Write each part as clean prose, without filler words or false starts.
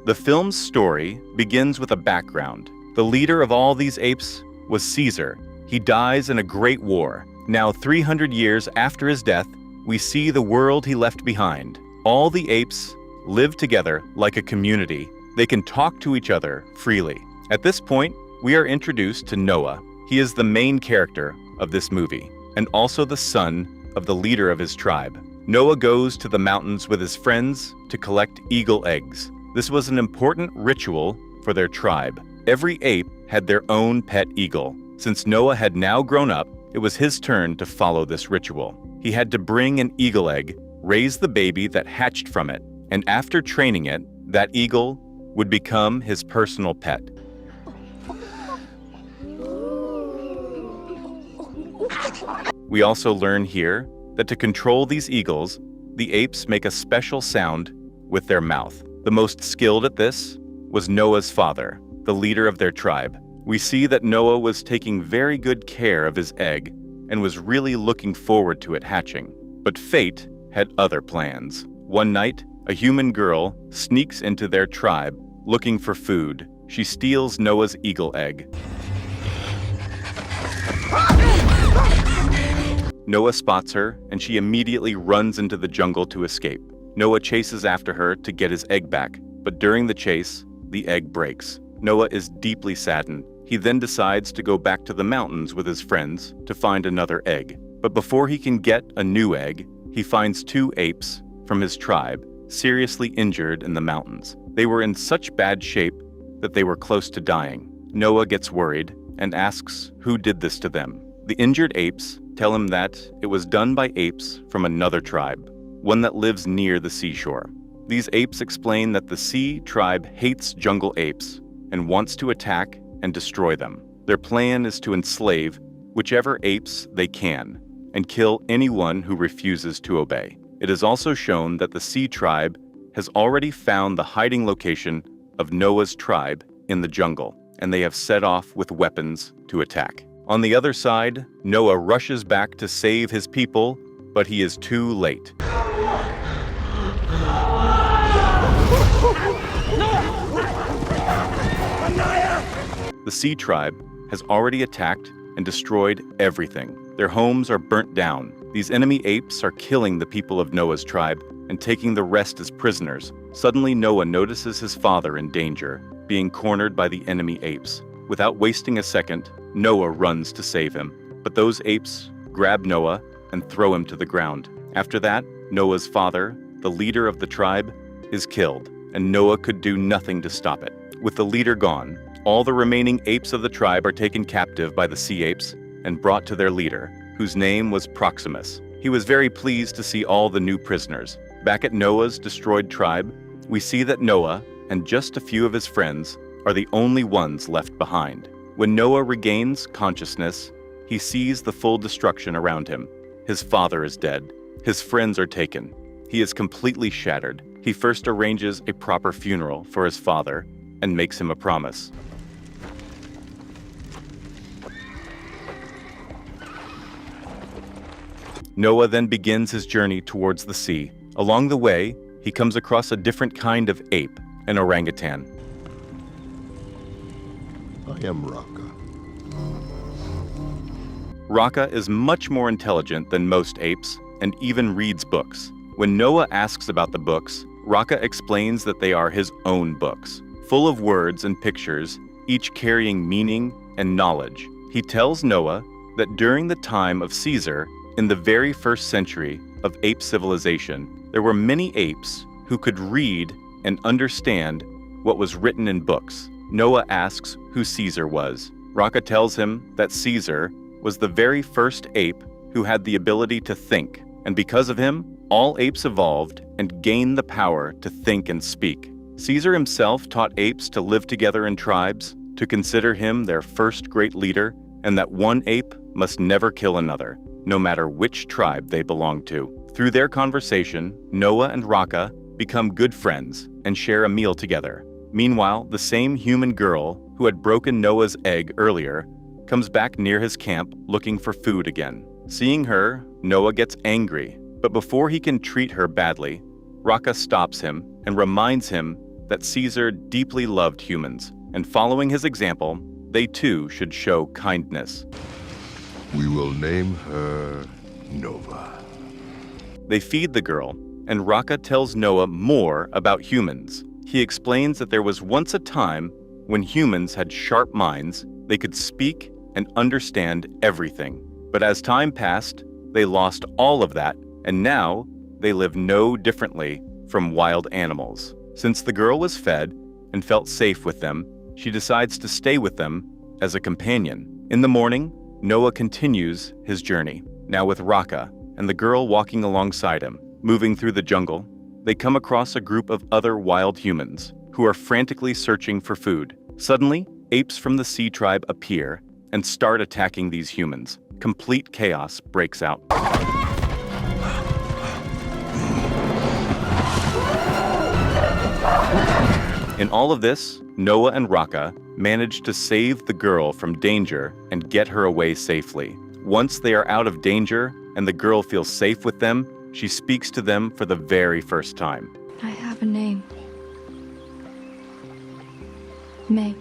The film's story begins with a background. The leader of all these apes was Caesar. He dies in a great war. Now, 300 years after his death, we see the world he left behind. All the apes live together like a community. They can talk to each other freely. At this point, we are introduced to Noah. He is the main character of this movie, and also the son of the leader of his tribe. Noah goes to the mountains with his friends to collect eagle eggs. This was an important ritual for their tribe. Every ape had their own pet eagle. Since Noah had now grown up, it was his turn to follow this ritual. He had to bring an eagle egg, raise the baby that hatched from it, and after training it, that eagle would become his personal pet. We also learn here that to control these eagles, the apes make a special sound with their mouth. The most skilled at this was Noah's father, the leader of their tribe. We see that Noah was taking very good care of his egg and was really looking forward to it hatching. But fate had other plans. One night, a human girl sneaks into their tribe looking for food. She steals Noah's eagle egg. Noah spots her, and she immediately runs into the jungle to escape. Noah chases after her to get his egg back, but during the chase, the egg breaks. Noah is deeply saddened. He then decides to go back to the mountains with his friends to find another egg. But before he can get a new egg, he finds two apes from his tribe seriously injured in the mountains. They were in such bad shape that they were close to dying. Noah gets worried and asks who did this to them. The injured apes tell him that it was done by apes from another tribe, one that lives near the seashore. These apes explain that the sea tribe hates jungle apes and wants to attack and destroy them. Their plan is to enslave whichever apes they can and kill anyone who refuses to obey. It is also shown that the sea tribe has already found the hiding location of Noah's tribe in the jungle, and they have set off with weapons to attack. On the other side, Noah rushes back to save his people, but he is too late. The sea tribe has already attacked and destroyed everything. Their homes are burnt down. These enemy apes are killing the people of Noah's tribe and taking the rest as prisoners. Suddenly, Noah notices his father in danger, being cornered by the enemy apes. Without wasting a second, Noah runs to save him. But those apes grab Noah and throw him to the ground. After that, Noah's father, the leader of the tribe, is killed, and Noah could do nothing to stop it. With the leader gone, all the remaining apes of the tribe are taken captive by the sea apes and brought to their leader, whose name was Proximus. He was very pleased to see all the new prisoners. Back at Noah's destroyed tribe, we see that Noah and just a few of his friends are the only ones left behind. When Noah regains consciousness, he sees the full destruction around him. His father is dead. His friends are taken. He is completely shattered. He first arranges a proper funeral for his father and makes him a promise. Noah then begins his journey towards the sea. Along the way, he comes across a different kind of ape, an orangutan. I am Raka. Raka is much more intelligent than most apes and even reads books. When Noah asks about the books, Raka explains that they are his own books, full of words and pictures, each carrying meaning and knowledge. He tells Noah that during the time of Caesar, in the very first century of ape civilization, there were many apes who could read and understand what was written in books. Noah asks who Caesar was. Raka tells him that Caesar was the very first ape who had the ability to think, and because of him, all apes evolved and gained the power to think and speak. Caesar himself taught apes to live together in tribes, to consider him their first great leader, and that one ape must never kill another, no matter which tribe they belonged to. Through their conversation, Noah and Raka become good friends and share a meal together. Meanwhile, the same human girl who had broken Noah's egg earlier comes back near his camp looking for food again. Seeing her, Noah gets angry, but before he can treat her badly, Raka stops him and reminds him that Caesar deeply loved humans, and following his example, they too should show kindness. We will name her Nova. They feed the girl, and Raka tells Noah more about humans. He explains that there was once a time when humans had sharp minds, they could speak and understand everything. But as time passed, they lost all of that, and now they live no differently from wild animals. Since the girl was fed and felt safe with them, she decides to stay with them as a companion. In the morning, Noah continues his journey, now with Raka and the girl walking alongside him. Moving through the jungle, they come across a group of other wild humans who are frantically searching for food. Suddenly, apes from the sea tribe appear and start attacking these humans. Complete chaos breaks out. In all of this, Noah and Raka manage to save the girl from danger and get her away safely. Once they are out of danger and the girl feels safe with them, she speaks to them for the very first time. I have a name. May.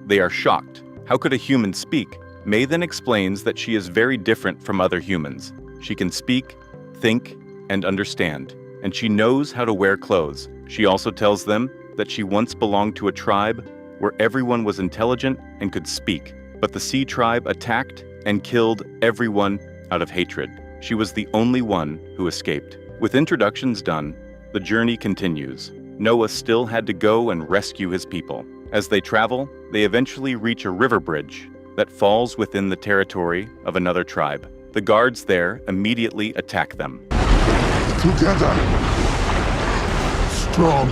They are shocked. How could a human speak? May then explains that she is very different from other humans. She can speak, think, and understand, and she knows how to wear clothes. She also tells them that she once belonged to a tribe where everyone was intelligent and could speak, but the sea tribe attacked and killed everyone out of hatred. She was the only one who escaped. With introductions done, the journey continues. Noah still had to go and rescue his people. As they travel, they eventually reach a river bridge that falls within the territory of another tribe. The guards there immediately attack them. Together, strong.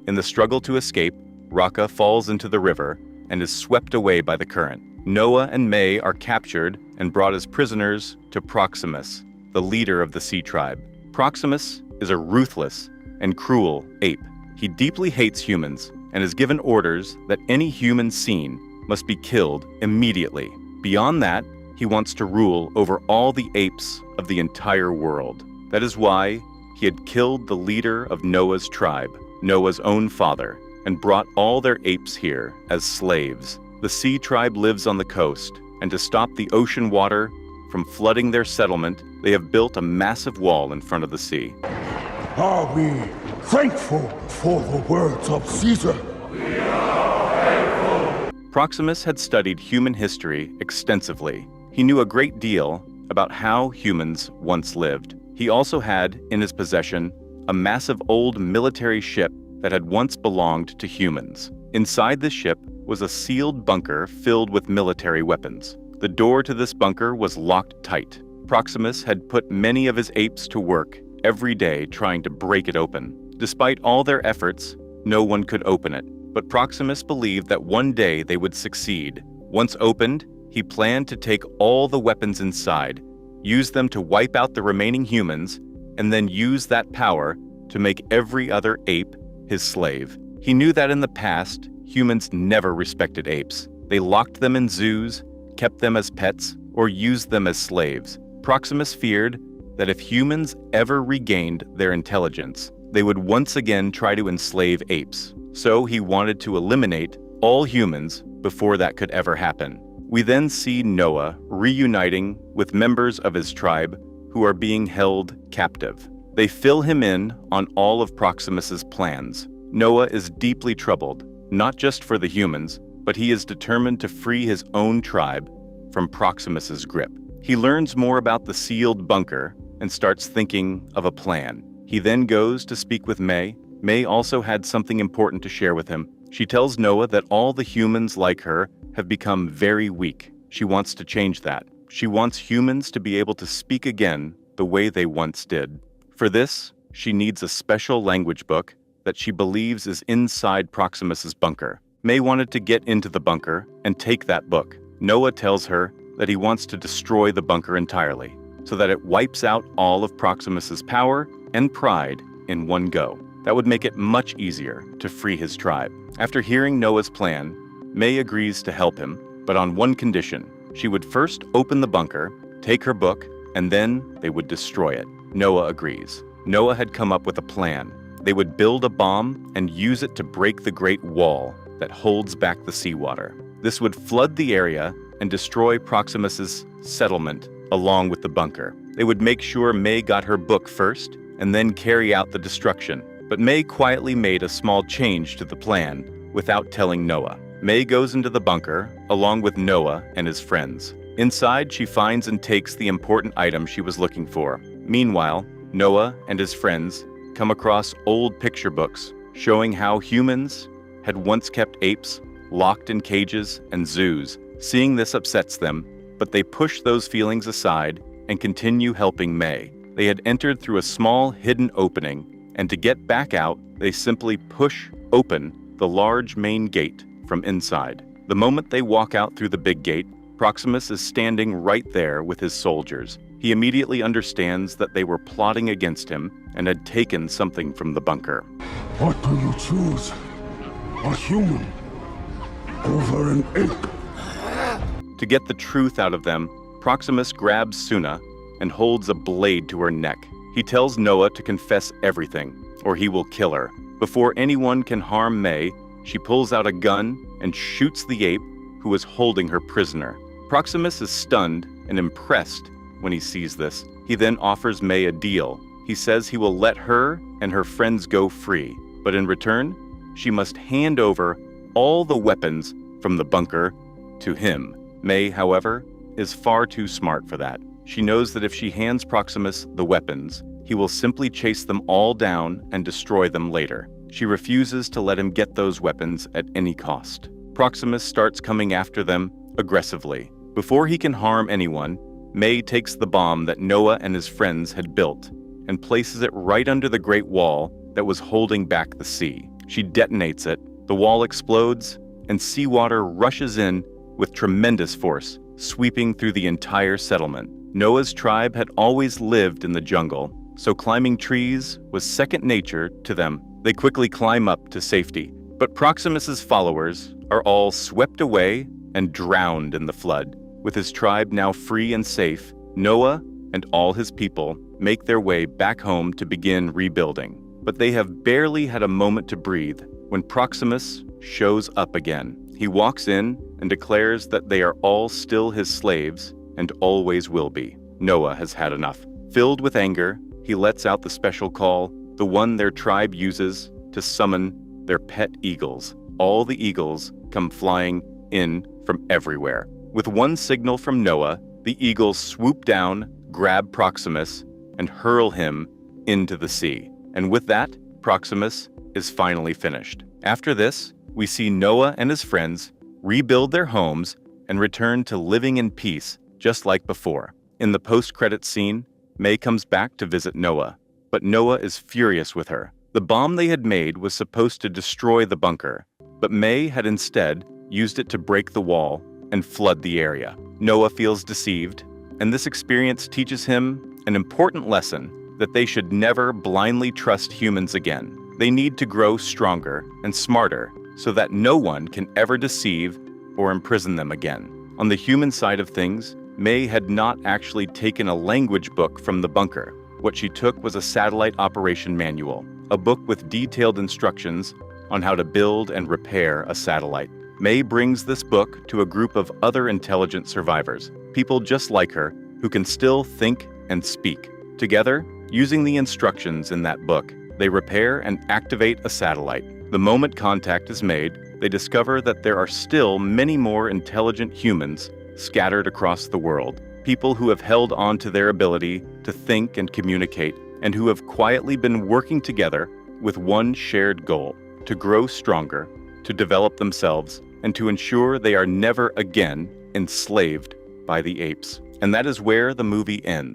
In the struggle to escape, Raka falls into the river and is swept away by the current. Noah and May are captured and brought as prisoners to Proximus, the leader of the sea tribe. Proximus is a ruthless and cruel ape. He deeply hates humans and has given orders that any human seen must be killed immediately. Beyond that, he wants to rule over all the apes of the entire world. That is why he had killed the leader of Noah's tribe, Noah's own father, and brought all their apes here as slaves. The sea tribe lives on the coast, and to stop the ocean water from flooding their settlement, they have built a massive wall in front of the sea. Are we thankful for the words of Caesar? Proximus had studied human history extensively. He knew a great deal about how humans once lived. He also had, in his possession, a massive old military ship that had once belonged to humans. Inside this ship was a sealed bunker filled with military weapons. The door to this bunker was locked tight. Proximus had put many of his apes to work every day trying to break it open. Despite all their efforts, no one could open it. But Proximus believed that one day they would succeed. Once opened, he planned to take all the weapons inside, use them to wipe out the remaining humans, and then use that power to make every other ape his slave. He knew that in the past, humans never respected apes. They locked them in zoos, kept them as pets, or used them as slaves. Proximus feared that if humans ever regained their intelligence, they would once again try to enslave apes. So he wanted to eliminate all humans before that could ever happen. We then see Noah reuniting with members of his tribe who are being held captive. They fill him in on all of Proximus's plans. Noah is deeply troubled, not just for the humans, but he is determined to free his own tribe from Proximus's grip. He learns more about the sealed bunker and starts thinking of a plan. He then goes to speak with May. May also had something important to share with him. She tells Noah that all the humans like her have become very weak. She wants to change that. She wants humans to be able to speak again the way they once did. For this, she needs a special language book that she believes is inside Proximus's bunker. May wanted to get into the bunker and take that book. Noah tells her that he wants to destroy the bunker entirely, so that it wipes out all of Proximus's power and pride in one go. That would make it much easier to free his tribe. After hearing Noah's plan, May agrees to help him, but on one condition. She would first open the bunker, take her book, and then they would destroy it. Noah agrees. Noah had come up with a plan. They would build a bomb and use it to break the Great Wall that holds back the seawater. This would flood the area and destroy Proximus's settlement along with the bunker. They would make sure May got her book first and then carry out the destruction. But May quietly made a small change to the plan without telling Noah. May goes into the bunker along with Noah and his friends. Inside, she finds and takes the important item she was looking for. Meanwhile, Noah and his friends come across old picture books showing how humans had once kept apes locked in cages and zoos. Seeing this upsets them, but they push those feelings aside and continue helping May. They had entered through a small hidden opening, and to get back out, they simply push open the large main gate from inside. The moment they walk out through the big gate, Proximus is standing right there with his soldiers. He immediately understands that they were plotting against him and had taken something from the bunker. What do you choose? A human over an ape? To get the truth out of them, Proximus grabs Suna and holds a blade to her neck. He tells Noah to confess everything, or he will kill her. Before anyone can harm May, she pulls out a gun and shoots the ape who is holding her prisoner. Proximus is stunned and impressed when he sees this. He then offers May a deal. He says he will let her and her friends go free, but in return, she must hand over all the weapons from the bunker to him. May, however, is far too smart for that. She knows that if she hands Proximus the weapons, he will simply chase them all down and destroy them later. She refuses to let him get those weapons at any cost. Proximus starts coming after them aggressively. Before he can harm anyone, May takes the bomb that Noah and his friends had built and places it right under the Great Wall that was holding back the sea. She detonates it, the wall explodes, and seawater rushes in with tremendous force, sweeping through the entire settlement. Noah's tribe had always lived in the jungle, so climbing trees was second nature to them. They quickly climb up to safety, but Proximus's followers are all swept away and drowned in the flood. With his tribe now free and safe, Noah and all his people make their way back home to begin rebuilding. But they have barely had a moment to breathe when Proximus shows up again. He walks in and declares that they are all still his slaves and always will be. Noah has had enough. Filled with anger, he lets out the special call, the one their tribe uses to summon their pet eagles. All the eagles come flying in from everywhere. With one signal from Noah, the eagles swoop down, grab Proximus, and hurl him into the sea. And with that, Proximus is finally finished. After this, we see Noah and his friends rebuild their homes and return to living in peace, just like before. In the post-credits scene, May comes back to visit Noah, but Noah is furious with her. The bomb they had made was supposed to destroy the bunker, but May had instead used it to break the wall and flood the area. Noah feels deceived, and this experience teaches him an important lesson that they should never blindly trust humans again. They need to grow stronger and smarter so that no one can ever deceive or imprison them again. On the human side of things, May had not actually taken a language book from the bunker. What she took was a satellite operation manual, a book with detailed instructions on how to build and repair a satellite. May brings this book to a group of other intelligent survivors, people just like her, who can still think and speak. Together, using the instructions in that book, they repair and activate a satellite. The moment contact is made, they discover that there are still many more intelligent humans scattered across the world, people who have held on to their ability to think and communicate, and who have quietly been working together with one shared goal: to grow stronger, to develop themselves, and to ensure they are never again enslaved by the apes. And that is where the movie ends.